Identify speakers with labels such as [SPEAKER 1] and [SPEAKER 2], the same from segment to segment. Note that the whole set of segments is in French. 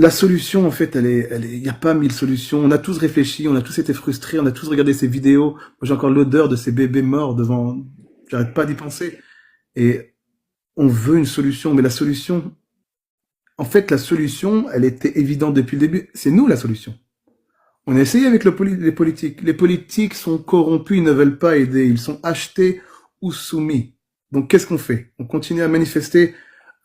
[SPEAKER 1] La solution, en fait, il n'y a pas mille solutions. On a tous réfléchi, on a tous été frustrés, on a tous regardé ces vidéos. Moi, j'ai encore l'odeur de ces bébés morts devant. J'arrête pas d'y penser. Et on veut une solution, mais la solution, en fait, la solution, elle était évidente depuis le début. C'est nous la solution. On a essayé avec les politiques. Les politiques sont corrompus, ils ne veulent pas aider. Ils sont achetés ou soumis. Donc, qu'est-ce qu'on fait? On continue à manifester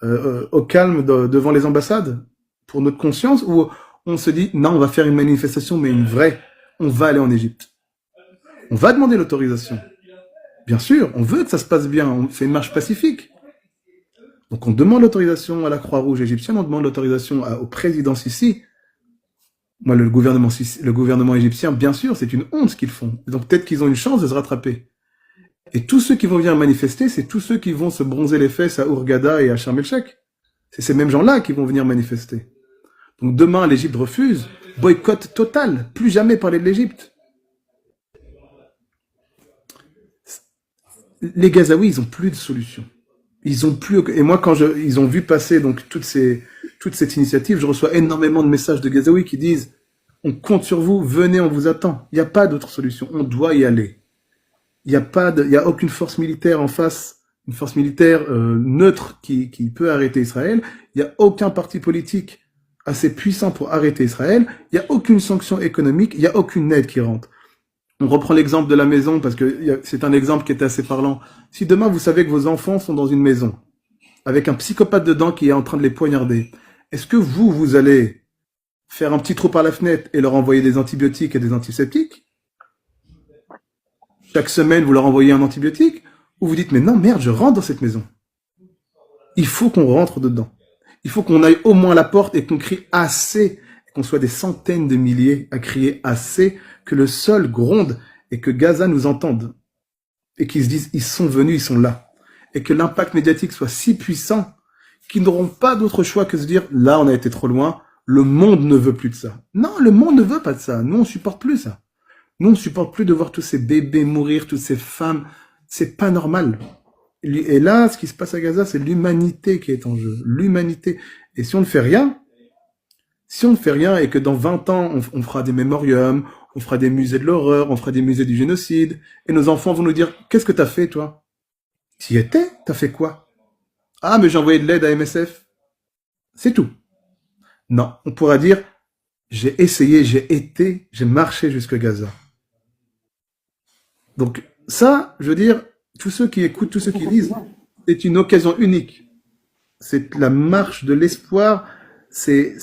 [SPEAKER 1] au calme devant les ambassades pour notre conscience, ou on se dit non, on va faire une manifestation, mais une vraie. On va aller en Égypte. On va demander l'autorisation. Bien sûr, on veut que ça se passe bien. On fait une marche pacifique. Donc on demande l'autorisation à la Croix-Rouge égyptienne, on demande l'autorisation au président Sisi. Moi, le gouvernement égyptien, bien sûr, c'est une honte ce qu'ils font. Donc peut-être qu'ils ont une chance de se rattraper. Et tous ceux qui vont venir manifester, c'est tous ceux qui vont se bronzer les fesses à Hurghada et à Sharm el-Sheikh. C'est ces mêmes gens-là qui vont venir manifester. Donc demain, l'Égypte refuse. Boycott total. Plus jamais parler de l'Égypte. Les Gazaouis, ils ont plus de solution. Ils ont plus. Et moi, quand ils ont vu passer donc toute cette initiative, je reçois énormément de messages de Gazaouis qui disent on compte sur vous, venez, on vous attend. Il n'y a pas d'autre solution. On doit y aller. Il n'y a aucune force militaire en face, une force militaire neutre qui peut arrêter Israël. Il n'y a aucun parti politique assez puissant pour arrêter Israël. Il n'y a aucune sanction économique. Il n'y a aucune aide qui rentre. On reprend l'exemple de la maison parce que c'est un exemple qui est assez parlant. Si demain vous savez que vos enfants sont dans une maison avec un psychopathe dedans qui est en train de les poignarder, est-ce que vous allez faire un petit trou par la fenêtre et leur envoyer des antibiotiques et des antiseptiques? Chaque semaine, vous leur envoyez un antibiotique? Ou vous dites, mais non, merde, je rentre dans cette maison. Il faut qu'on rentre dedans. Il faut qu'on aille au moins à la porte et qu'on crie assez, qu'on soit des centaines de milliers à crier assez, que le sol gronde et que Gaza nous entende. Et qu'ils se disent, ils sont venus, ils sont là. Et que l'impact médiatique soit si puissant qu'ils n'auront pas d'autre choix que de se dire, là, on a été trop loin, le monde ne veut plus de ça. Non, le monde ne veut pas de ça. Nous, on supporte plus ça. Nous, on supporte plus de voir tous ces bébés mourir, toutes ces femmes. C'est pas normal. Et là, ce qui se passe à Gaza, c'est l'humanité qui est en jeu. L'humanité. Et si on ne fait rien et que dans 20 ans, on fera des mémoriums, on fera des musées de l'horreur, on fera des musées du génocide, et nos enfants vont nous dire, qu'est-ce que t'as fait, toi? T'y étais? T'as fait quoi? Ah, mais j'ai envoyé de l'aide à MSF. C'est tout. Non, on pourra dire, j'ai essayé, j'ai marché jusque Gaza. Donc, ça, je veux dire, tous ceux qui écoutent, tous ceux qui lisent, c'est une occasion unique. C'est la marche de l'espoir, c'est